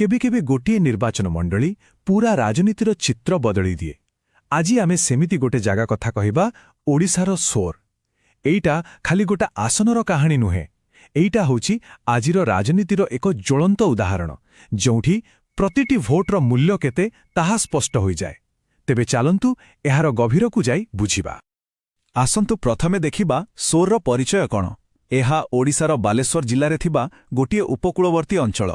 केबे केबे गोटे निर्वाचन मंडली पूरा राजनीतिर चित्र बदली दिए। आज आमे सेमिति गोटे जागा कथा कहिबा ओडिशार सोर। एइटा खाली गोटा आसनर कहानी नुहे, एइटा होची आजिर राजनीतिर एक ज्वलंत उदाहरण, जोंठी प्रतिटी भोटर मूल्य केते ताहा स्पष्ट होई जाए। तेबे चालंतु एहार गभीरकु जाई बुझिबा। आसंतु प्रथमे देखिबा सोरर परिचय कण। एहा ओडिशार बालेश्वर जिल्लारे थिबा गोटिए उपकूलवर्ती अंचल।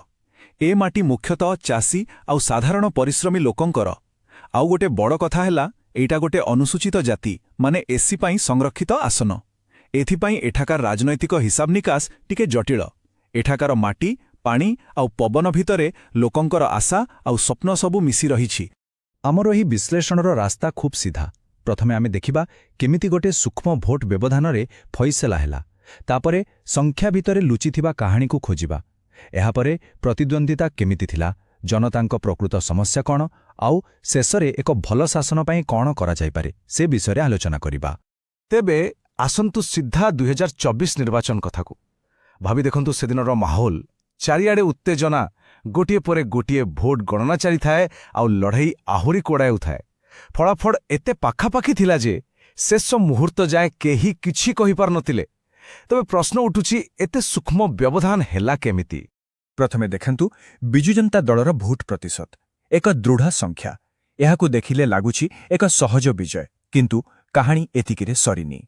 ए माटी मुख्यतः चासी आउ साधारण परिश्रमी लोकंकर। आउ गोटे बड़ कथा हैला, एइटा गोटे अनुसूचित जाति माने एससी पाई संरक्षित आसन। एथिपाई एठाकार राजनैतिक हिसाब निकास टिके जटिल। एठाकार माटी पानी आउ पवन भितरे लोकंकर आशा आउ स्वप्न सबु मिसी रहिछि। आमर एही विश्लेषणर रास्ता खूब सीधा। प्रथमे आमे देखिबा केमिति गोटे सूक्ष्म भोट व्यवधानरे फैसला हैला, तापरे संख्या भितरे लुचिथिबा कहानी को खोजिबा। एहापरे प्रतिद्वंदिता केमिति थिला, जनतांक प्रकृत समस्या कण, आउ शेषरे एक भल शासन पाई कण करा जाय पारे से विषय आलोचना करिबा। तेबे आसंतु सीधा 2024 निर्वाचन कथाकू भाबी देखंतु। सेदिनर माहौल चारिआडे उत्तेजना, गोटिए परे गोटिए भोट गणना चली थाए आउ लड़ाई आहुरी कोड़ाउ थाए। फलाफल एते पाखापाखी थिला जे शेष मुहूर्त जाए केही किछि कहि पार नथिले। तबे प्रश्न उठुछि, एते सूक्ष्म व्यवधान हेला केमिति? प्रथमे देखंतु बिजु जनता दलर भोट प्रतिशत एक दृढ़ संख्या। एहाकू देखिले लागुछि एक सहज विजय, किंतु कहानी एतिकिरे सरिनी।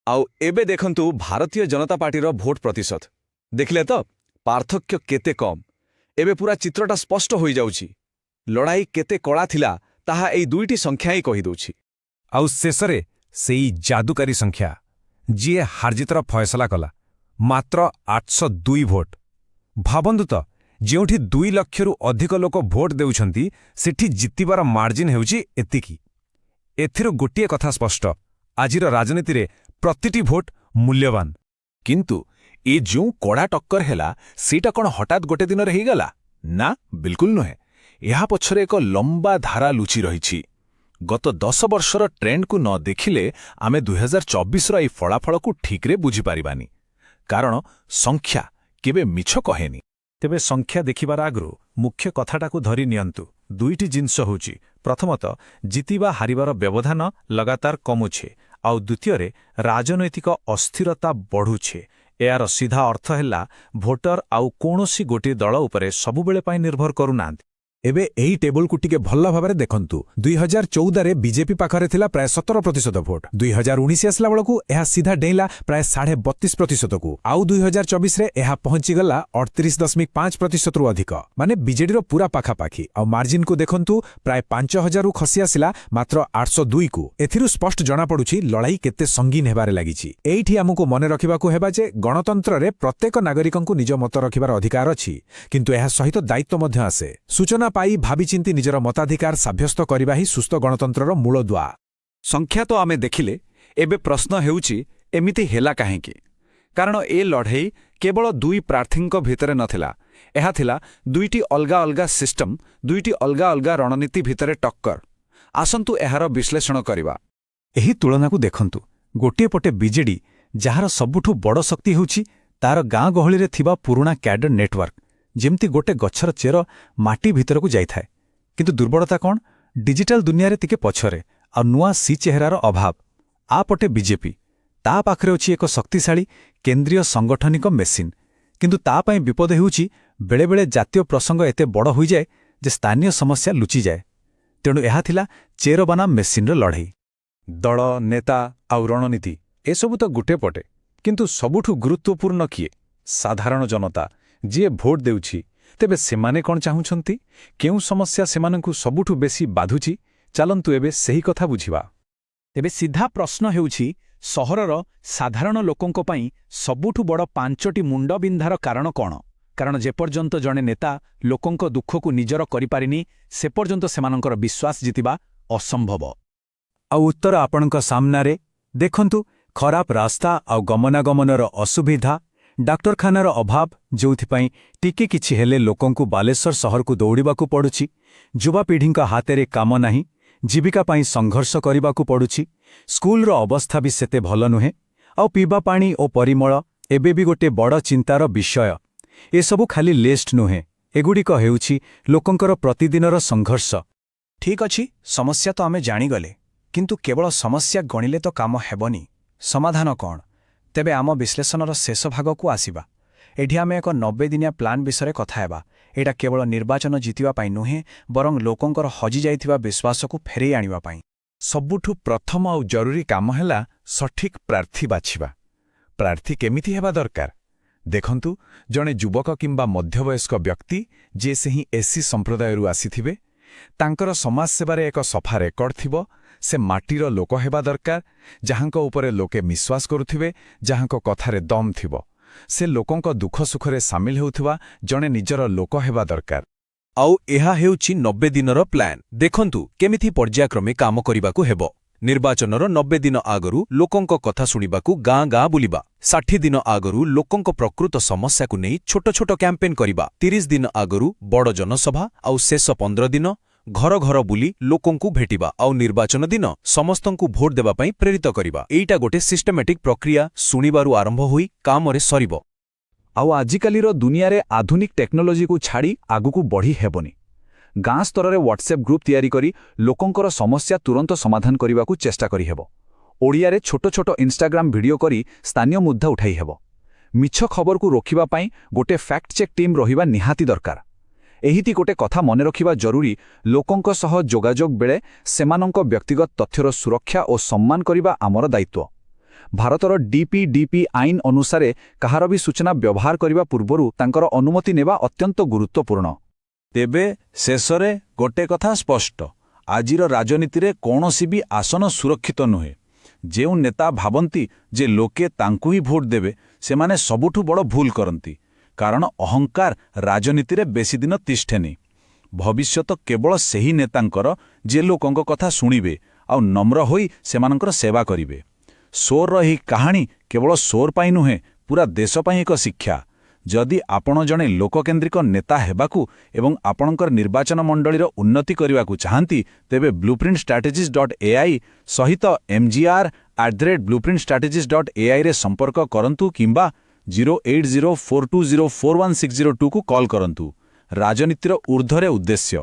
आउ एबे देखंतु भारतीय जनता पार्टीर भोट प्रतिशत देखिले तो पार्थक्य केते कम। एबे पूरा चित्रटा स्पष्ट होई जाउछि। लड़ाई केते कड़ा थिला ताहा एई दुईटी संख्या ही कहि दउछि। आउ शेषरे सेई जादुकारी संख्या जिए हारजितर फैसला कला, मात्र 802 भोट। भाबंतु तो जेउठी 2 लक्षरु अधिक लोक भोट देउछंती सेठी जितिबार मार्जिन हेउछि एतिकी। एथिरो गोटिए कथा स्पष्ट, आजिर राजनीति रे प्रतिटी भोट मूल्यवान। किंतु ए जो कड़ा टक्कर हेला सेटा कोन हठात गोटे दिन रे हेगला ना? बिल्कुल नुहे। एहा पछरे एक लंबा धारा लुचि रहिछि। गत 10 वर्षर ट्रेंड को न देखिले आमे 2024 रो ए फलाफल को ठीक रे बुझी पारिबानी, कारण संख्या केबे मिछ कहेनी। तेबे संख्या देखिबार आगरु मुख्य कथाटा को धरि नियंतु। दुईटी जिंस होछि, प्रथमत जितिबा हारिबार व्यवधान लगातार कमुछे, आउ द्वितीय रे राजनैतिक अस्थिरता बढ़ुछे। एयार सीधा अर्थ हैला भोटर आउ कोनोसी गोटे दल उपरे सबुबेले पाई निर्भर करुनांती। एबे एही टेबल को टिके भल्ला भाबरे देखंतु। 2014 रे बीजेपी पाखरे थिला प्राय 17% भोट। 2019 आसला बेलकू एहा सीधा डेला प्राय 32.5% को। आउ 2024 रे एहा पहुंची गला 38.5% रु अधिक, माने बीजेडी रो पूरा पाखापाखी। आउ मार्जिन को देखंतु प्राय 5000 रु खसी आसिला मात्र 802 को। एथिरु स्पष्ट जणा पडुछि लड़ाई केते संगीन हेबारे लागिछि। एइठी हमकु मने रखिबाकू हेबा जे गणतंत्र रे प्रत्येक नागरिकंकु निज मत रखिबार अधिकार अछि, किंतु एहा सहित दायित्व मध्य आसे। सूचना पाई भाबिचिंती निजर मताधिकार साब्यस्त करिबा ही सुस्थ गणतंत्रर मूलदुआ। संख्या तो आमे देखिले, एबे प्रश्न हेउछि एमिति हेला काहेकि? कारण ए लड़ाई केवल 2 प्रार्थींक भितरे नथिला, एहा थिला दुईटी अलगा अलगा सिस्टम, दुईटी अलगा अलगा रणनीति भितरे टक्कर। आसंतु एहार विश्लेषण करिबा। एही तुलना को देखंतु। गोटे पटे बीजेडी जहार सबुठु बड़ शक्ति होउछि तार गाँ गहली रे थिबा पुराना कैडर नेटवर्क, जेमती गोटे गच्छर चेर माटी भितर को जाई थाए। किंतु दुर्बलता कौन? डिजिटल दुनिया रे तिके पछरे आ नुआ सी चेहरार अभाव। आपटे बीजेपी ता पाखरे अछि एक शक्तिशाली केंद्रीय संगठनिक मेसिन, किंतु ता पई विपद हेउछि बेले बेले जातीय प्रसंग एते बड़ होई जाए जे स्थानीय समस्या लुचि जाए। तेणु एहा थिला चेर बनाम मेसिन रो लड़ाई। दल नेता आउ रणनीति एसबु तो गुटे पटे, किंतु सबुठु गुरुत्वपूर्ण किए? साधारण जनता जी भोट देउछि। तेबे सेमाने कौन चाहुछंती? केउ समस्या सेमानंकु सबुठु बेसी बाधुछि? चलंतु एबे सही कथा बुझिबा। तेबे सीधा प्रश्न हेउछि, सहरर साधारण लोकंक पई सबुठु बड़ 5टी मुंडबिंधार कारण कौन? कारण जेपर्यंत जणे नेता लोकंक दुखकु निजर करि पारिनी से पर्यंत सेमानंकर विश्वास जितिबा असंभव। आ उत्तर आपणक सामनारे देखंतु। खराब रास्ता आ गमनागमनर असुविधा, डाक्तरखानार अभाव, जोथिपाई टिके किछि हेले लोकंकु बालेश्वर सहर को दौड़िबाकू पड़ुछि। युवापीढ़ींक हातेरे काम नाही, जीविका पाई संघर्ष करिबाकू पड़ुछि। स्कूलर अवस्था भी सेते भल नुहे। आ पीवा पानी ओ परिमल एबे भी गोटे बड़ चिंतार विषय। एसबु खाली लिस्ट नुहे, ଏଗୁଡ଼ିକ ହେଉଛି ଲୋକଙ୍କର ପ୍ରତିଦିନର ସଂଘର୍ଷ। ଠିକ୍ ଅଛି, ସମସ୍ୟା ତ ଆମେ ଜାଣିଗଲେ, କିନ୍ତୁ କେବଳ ସମସ୍ୟା ଗଣିଲେ ତ କାମ ହେବନି। ସମାଧାନ କ'ଣ? ତେବେ ଆମ ବିଶ୍ଳେଷଣର ଶେଷ ଭାଗକୁ ଆସିବା। ଏଠି ଆମେ ଏକ 90 ଦିନିଆ ପ୍ଲାନ୍ ବିଷୟରେ କଥା ହେବା। ଏଇଟା କେବଳ ନିର୍ବାଚନ ଜିତିବା ପାଇଁ ନୁହେଁ, ବରଂ ଲୋକଙ୍କର ହଜିଯାଇଥିବା ବିଶ୍ୱାସକୁ ଫେରେଇ ଆଣିବା ପାଇଁ। ସବୁଠୁ ପ୍ରଥମ ଆଉ ଜରୁରୀ କାମ ହେଲା ସଠିକ୍ ପ୍ରାର୍ଥୀ ବାଛିବା। ପ୍ରାର୍ଥୀ କେମିତି ହେବା ଦରକାର? ଦେଖନ୍ତୁ, ଜଣେ ଯୁବକ କିମ୍ବା ମଧ୍ୟବୟସ୍କ ବ୍ୟକ୍ତି ଯିଏ ସେହି ଏସ୍ସି ସମ୍ପ୍ରଦାୟରୁ ଆସିଥିବେ, ତାଙ୍କର ସମାଜସେବାରେ ଏକ ସଫା ରେକର୍ଡ ଥିବ, ସେ ମାଟିର ଲୋକ ହେବା ଦରକାର, ଯାହାଙ୍କ ଉପରେ ଲୋକେ ବିଶ୍ୱାସ କରୁଥିବେ, ଯାହାଙ୍କ କଥାରେ ଦମ୍ ଥିବ। ସେ ଲୋକଙ୍କ ଦୁଃଖ ସୁଖରେ ସାମିଲ ହେଉଥିବା ଜଣେ ନିଜର ଲୋକ ହେବା ଦରକାର। ଆଉ ଏହା ହେଉଛି 90 ଦିନର ପ୍ଲାନ୍। ଦେଖନ୍ତୁ କେମିତି ପର୍ଯ୍ୟାୟକ୍ରମେ କାମ କରିବାକୁ ହେବ। ନିର୍ବାଚନର 90 ଦିନ ଆଗରୁ ଲୋକଙ୍କ କଥା ଶୁଣିବାକୁ ଗାଁ ଗାଁ ବୁଲିବା। 60 ଦିନ ଆଗରୁ ଲୋକଙ୍କ ପ୍ରକୃତ ସମସ୍ୟାକୁ ନେଇ ଛୋଟ ଛୋଟ କ୍ୟାମ୍ପେନ୍ କରିବା। 30 ଦିନ ଆଗରୁ ବଡ଼ ଜନସଭା, ଆଉ ଶେଷ 15 ଦିନ ଘର ଘର ବୁଲି ଲୋକଙ୍କୁ ଭେଟିବା, ଆଉ ନିର୍ବାଚନ ଦିନ ସମସ୍ତଙ୍କୁ ଭୋଟ ଦେବା ପାଇଁ ପ୍ରେରିତ କରିବା। ଏଇଟା ଗୋଟେ ସିଷ୍ଟମେଟିକ୍ ପ୍ରକ୍ରିୟା, ଶୁଣିବାରୁ ଆରମ୍ଭ ହୋଇ କାମରେ ସରିବ। ଆଉ ଆଜିକାଲିର ଦୁନିଆରେ ଆଧୁନିକ ଟେକ୍ନୋଲୋଜିକୁ ଛାଡ଼ି ଆଗକୁ ବଢ଼ି ହେବନି। ଗାଁ ସ୍ତରରେ ହ୍ୱାଟ୍ସଆପ୍ ଗ୍ରୁପ୍ ତିଆରି କରି ଲୋକଙ୍କର ସମସ୍ୟା ତୁରନ୍ତ ସମାଧାନ କରିବାକୁ ଚେଷ୍ଟା କରିହେବ। ଓଡ଼ିଆରେ ଛୋଟ ଛୋଟ ଇନଷ୍ଟାଗ୍ରାମ ଭିଡିଓ କରି ସ୍ଥାନୀୟ ମୁଦ୍ଦା ଉଠାଇ ହେବ। ମିଛ ଖବରକୁ ରୋକିବା ପାଇଁ ଗୋଟେ ଫ୍ୟାକ୍ଟ ଚେକ୍ ଟିମ୍ ରହିବା ନିହାତି ଦରକାର। ଏହିଟି ଗୋଟେ କଥା ମନେ ରଖିବା ଜରୁରୀ, ଲୋକଙ୍କ ସହ ଯୋଗାଯୋଗ ବେଳେ ସେମାନଙ୍କ ବ୍ୟକ୍ତିଗତ ତଥ୍ୟର ସୁରକ୍ଷା ଓ ସମ୍ମାନ କରିବା ଆମର ଦାୟିତ୍ୱ। ଭାରତର ଡିପିଡିପି ଆଇନ ଅନୁସାରେ କାହାର ବି ସୂଚନା ବ୍ୟବହାର କରିବା ପୂର୍ବରୁ ତାଙ୍କର ଅନୁମତି ନେବା ଅତ୍ୟନ୍ତ ଗୁରୁତ୍ୱପୂର୍ଣ୍ଣ। ତେବେ ଶେଷରେ ଗୋଟେ କଥା ସ୍ପଷ୍ଟ, ଆଜିର ରାଜନୀତିରେ କୌଣସି ବି ଆସନ ସୁରକ୍ଷିତ ନୁହେଁ। ଯେଉଁ ନେତା ଭାବନ୍ତି ଯେ ଲୋକେ ତାଙ୍କୁ ହିଁ ଭୋଟ ଦେବେ, ସେମାନେ ସବୁଠୁ ବଡ଼ ଭୁଲ କରନ୍ତି। କାରଣ ଅହଙ୍କାର ରାଜନୀତିରେ ବେଶୀ ଦିନ ତିଷ୍ଠେନି। ଭବିଷ୍ୟତ କେବଳ ସେହି ନେତାଙ୍କର ଯିଏ ଲୋକଙ୍କ କଥା ଶୁଣିବେ ଆଉ ନମ୍ର ହୋଇ ସେମାନଙ୍କର ସେବା କରିବେ। ସୋରର ଏହି କାହାଣୀ କେବଳ ସୋର ପାଇଁ ନୁହେଁ, ପୁରା ଦେଶ ପାଇଁ ଏକ ଶିକ୍ଷା। ଯଦି ଆପଣ ଜଣେ ଲୋକକେନ୍ଦ୍ରିକ ନେତା ହେବାକୁ ଏବଂ ଆପଣଙ୍କର ନିର୍ବାଚନ ମଣ୍ଡଳୀର ଉନ୍ନତି କରିବାକୁ ଚାହାନ୍ତି, ତେବେ blueprintstrategies.ai ସହିତ mgr@blueprintstrategies.ai ରେ ସମ୍ପର୍କ କରନ୍ତୁ କିମ୍ବା 08042041602 କୁ କଲ୍ କରନ୍ତୁ। ରାଜନୀତିର ଊର୍ଦ୍ଧ୍ୱରେ ଉଦ୍ଦେଶ୍ୟ।